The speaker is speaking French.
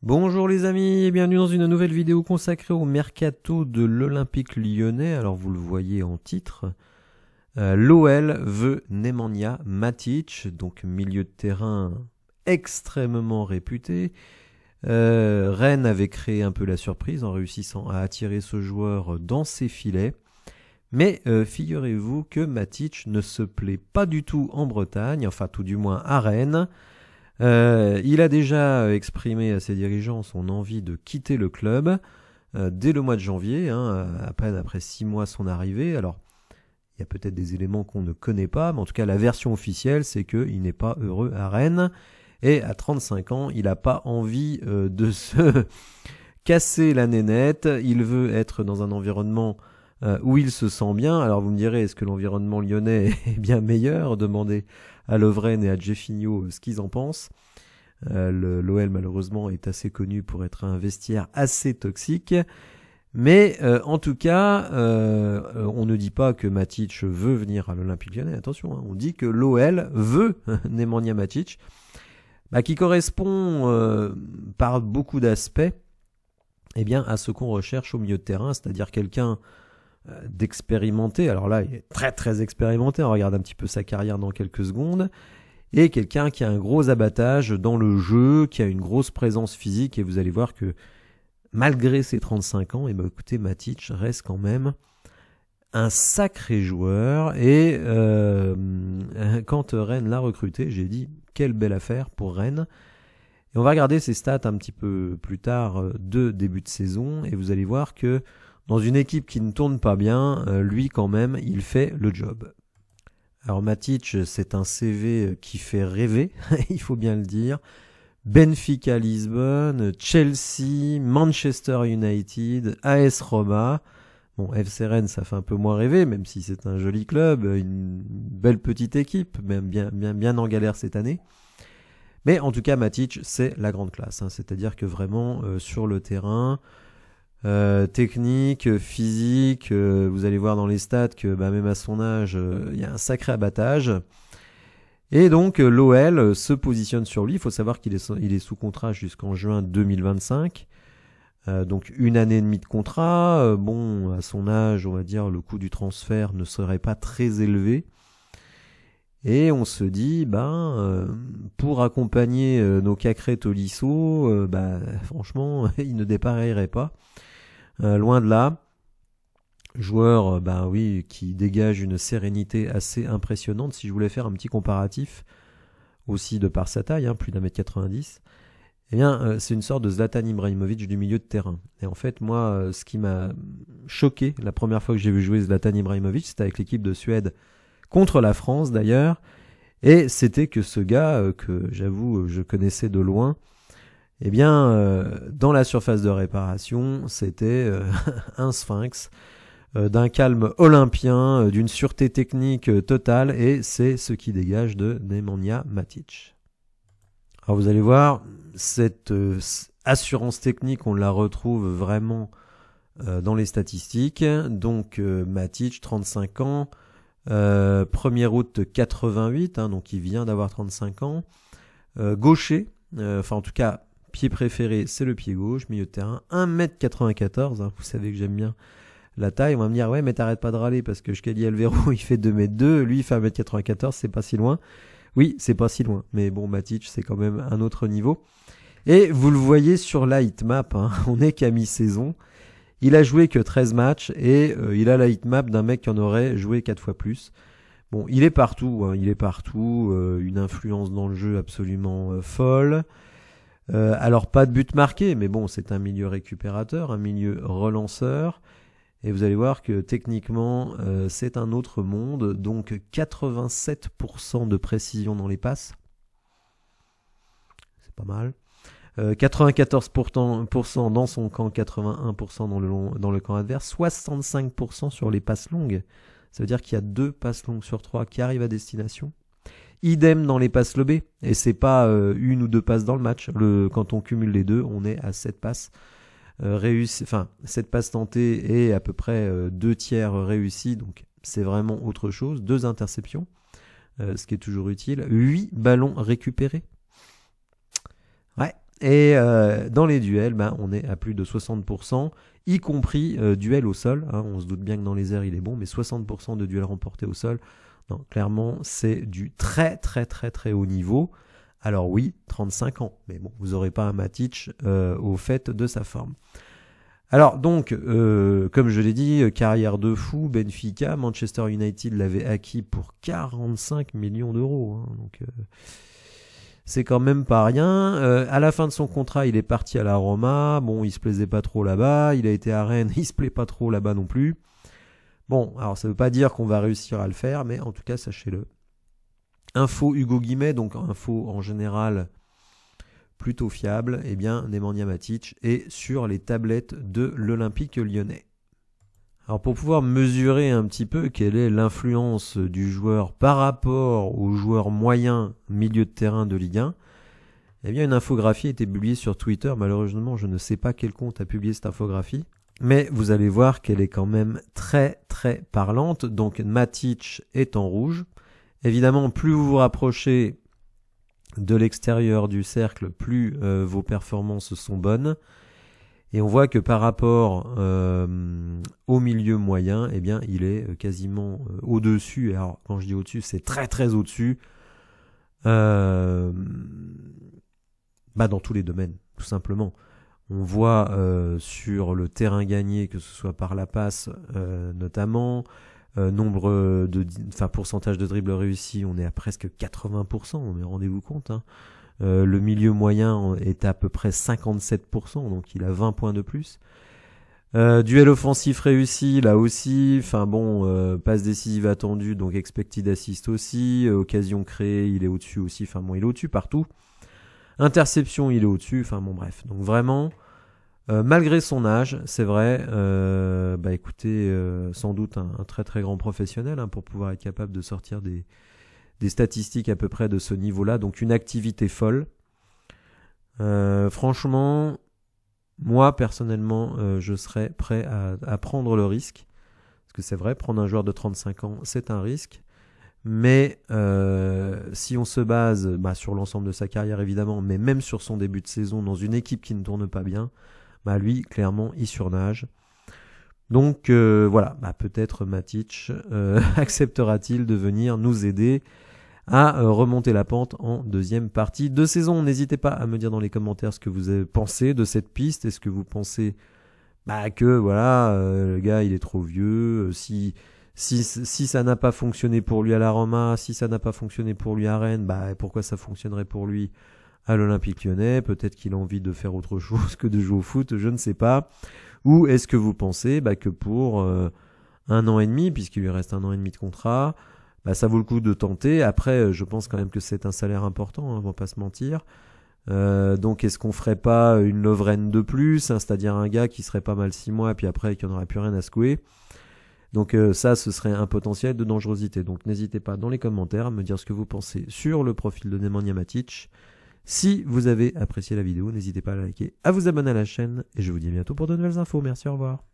Bonjour les amis et bienvenue dans une nouvelle vidéo consacrée au mercato de l'Olympique Lyonnais. Alors vous le voyez en titre, l'OL veut Nemanja Matic, donc milieu de terrain extrêmement réputé. Rennes avait créé un peu la surprise en réussissant à attirer ce joueur dans ses filets. Mais figurez-vous que Matic ne se plaît pas du tout en Bretagne, enfin tout du moins à Rennes. Il a déjà exprimé à ses dirigeants son envie de quitter le club dès le mois de janvier, à peine après 6 mois son arrivée. Alors, il y a peut-être des éléments qu'on ne connaît pas, mais en tout cas la version officielle, c'est qu'il n'est pas heureux à Rennes. Et à 35 ans, il n'a pas envie de se casser la nénette. Il veut être dans un environnement où il se sent bien. Alors vous me direz, est-ce que l'environnement lyonnais est bien meilleur? Demandez à Lovren et à Jeffinho ce qu'ils en pensent. L'OL malheureusement est assez connu pour être un vestiaire assez toxique. Mais en tout cas, on ne dit pas que Matic veut venir à l'Olympique Lyonnais. Attention, on dit que l'OL veut Nemanja Matic, qui correspond par beaucoup d'aspects à ce qu'on recherche au milieu de terrain, c'est-à-dire quelqu'un d'expérimenté. Alors là, il est très très expérimenté, on regarde un petit peu sa carrière dans quelques secondes, et quelqu'un qui a un gros abattage dans le jeu, qui a une grosse présence physique, et vous allez voir que malgré ses 35 ans, écoutez, Matic reste quand même un sacré joueur, et quand Rennes l'a recruté, j'ai dit quelle belle affaire pour Rennes. Et on va regarder ses stats un petit peu plus tard de début de saison, et vous allez voir que dans une équipe qui ne tourne pas bien, lui quand même, il fait le job. Alors Matic, c'est un CV qui fait rêver, il faut bien le dire. Benfica Lisbonne, Chelsea, Manchester United, AS Roma. Bon, FC Rennes, ça fait un peu moins rêver, même si c'est un joli club, une belle petite équipe, même bien en galère cette année. Mais en tout cas, Matic, c'est la grande classe. C'est-à-dire que vraiment, sur le terrain, technique, physique, vous allez voir dans les stats que même à son âge, il y a un sacré abattage. Et donc l'OL se positionne sur lui. Il faut savoir qu'il est sous contrat jusqu'en juin 2025. Donc 1 année et demie de contrat. Bon, à son âge, on va dire, le coût du transfert ne serait pas très élevé. Et on se dit, pour accompagner nos Cacrès Tolisso, franchement, il ne dépareillerait pas. Loin de là. Joueur, qui dégage une sérénité assez impressionnante. Si je voulais faire un petit comparatif, aussi de par sa taille, plus d'1m90, c'est une sorte de Zlatan Ibrahimovic du milieu de terrain. Et en fait, moi, ce qui m'a choqué la première fois que j'ai vu jouer Zlatan Ibrahimovic, c'était avec l'équipe de Suède contre la France d'ailleurs, et c'était que ce gars, que j'avoue, je connaissais de loin, dans la surface de réparation, c'était un sphinx, d'un calme olympien, d'une sûreté technique totale, et c'est ce qui dégage de Nemanja Matic. Alors vous allez voir, cette assurance technique, on la retrouve vraiment dans les statistiques. Donc Matic, 35 ans, 1er août 88, donc il vient d'avoir 35 ans, gaucher, en tout cas, pied préféré, c'est le pied gauche, milieu de terrain, 1m94, vous savez que j'aime bien la taille. On va me dire, ouais, mais t'arrêtes pas de râler parce que Shkeli Alvero, il fait 2m2, lui, il fait 1m94, c'est pas si loin. Oui, c'est pas si loin, mais bon, Matic, c'est quand même un autre niveau. Et vous le voyez sur la heatmap, on est qu'à mi-saison. Il a joué que 13 matchs et il a la heatmap d'un mec qui en aurait joué 4 fois plus. Bon, il est partout, une influence dans le jeu absolument folle. Alors, pas de but marqué, mais bon, c'est un milieu récupérateur, un milieu relanceur. Et vous allez voir que techniquement, c'est un autre monde. Donc 87% de précision dans les passes. C'est pas mal. 94% dans son camp, 81% dans le camp adverse. 65% sur les passes longues. Ça veut dire qu'il y a 2 passes longues sur 3 qui arrivent à destination. Idem dans les passes lobées. Et c'est pas 1 ou 2 passes dans le match. Quand on cumule les deux, on est à 7 passes. 7 passes tentées et à peu près 2 tiers réussis, donc c'est vraiment autre chose. 2 interceptions, ce qui est toujours utile. 8 ballons récupérés. Ouais, Et dans les duels, ben, on est à plus de 60%, y compris duel au sol. Hein, on se doute bien que dans les airs, il est bon, mais 60% de duels remportés au sol. Non, clairement, c'est du très haut niveau. Alors oui, 35 ans, mais bon, vous n'aurez pas un Matic au fait de sa forme. Alors donc, comme je l'ai dit, carrière de fou, Benfica, Manchester United l'avait acquis pour 45 millions d'euros. Hein, donc c'est quand même pas rien. À la fin de son contrat, il est parti à la Roma. Bon, il se plaisait pas trop là-bas. Il a été à Rennes, il se plaît pas trop là-bas non plus. Bon, alors ça veut pas dire qu'on va réussir à le faire, mais en tout cas, sachez-le. Info Hugo Guimet, donc info en général plutôt fiable, eh bien Nemanja Matic est sur les tablettes de l'Olympique lyonnais. Alors pour pouvoir mesurer un petit peu quelle est l'influence du joueur par rapport au joueur moyen milieu de terrain de Ligue 1, eh bien une infographie a été publiée sur Twitter. Malheureusement, je ne sais pas quel compte a publié cette infographie, mais vous allez voir qu'elle est quand même très parlante. Donc Matic est en rouge. Évidemment, plus vous vous rapprochez de l'extérieur du cercle, plus vos performances sont bonnes. Et on voit que par rapport au milieu moyen, eh bien, il est quasiment au-dessus. Alors, quand je dis au-dessus, c'est très au-dessus. Dans tous les domaines, tout simplement. On voit sur le terrain gagné, que ce soit par la passe notamment, pourcentage de dribbles réussis, on est à presque 80%, mais rendez-vous compte. Hein. Le milieu moyen est à peu près 57%, donc il a 20 points de plus. Duel offensif réussi, là aussi. Passe décisive attendue, donc expected assist aussi. Occasion créée, il est au-dessus aussi. Il est au-dessus partout. Interception, il est au-dessus. Bref. Donc vraiment, malgré son âge, c'est vrai, sans doute un très grand professionnel pour pouvoir être capable de sortir des statistiques à peu près de ce niveau-là, donc une activité folle. Franchement, moi personnellement, je serais prêt à prendre le risque, parce que c'est vrai, prendre un joueur de 35 ans, c'est un risque, mais si on se base sur l'ensemble de sa carrière évidemment, mais même sur son début de saison dans une équipe qui ne tourne pas bien, lui, clairement, il surnage. Donc voilà, peut-être Matic acceptera-t-il de venir nous aider à remonter la pente en deuxième partie de saison. N'hésitez pas à me dire dans les commentaires ce que vous avez pensé de cette piste. Est-ce que vous pensez que le gars il est trop vieux, si ça n'a pas fonctionné pour lui à la Roma, si ça n'a pas fonctionné pour lui à Rennes, pourquoi ça fonctionnerait pour lui à l'Olympique lyonnais? Peut-être qu'il a envie de faire autre chose que de jouer au foot, je ne sais pas. Ou est-ce que vous pensez que pour 1 an et demi, puisqu'il lui reste 1 an et demi de contrat, ça vaut le coup de tenter. Après, je pense quand même que c'est un salaire important, on va pas se mentir. Donc est-ce qu'on ferait pas une Lovren de plus, c'est-à-dire un gars qui serait pas mal 6 mois, puis après qui n'aurait plus rien à secouer. Donc ça, ce serait un potentiel de dangerosité. Donc n'hésitez pas dans les commentaires à me dire ce que vous pensez sur le profil de Nemanja Matic. Si vous avez apprécié la vidéo, n'hésitez pas à la liker, à vous abonner à la chaîne, et je vous dis à bientôt pour de nouvelles infos. Merci, au revoir.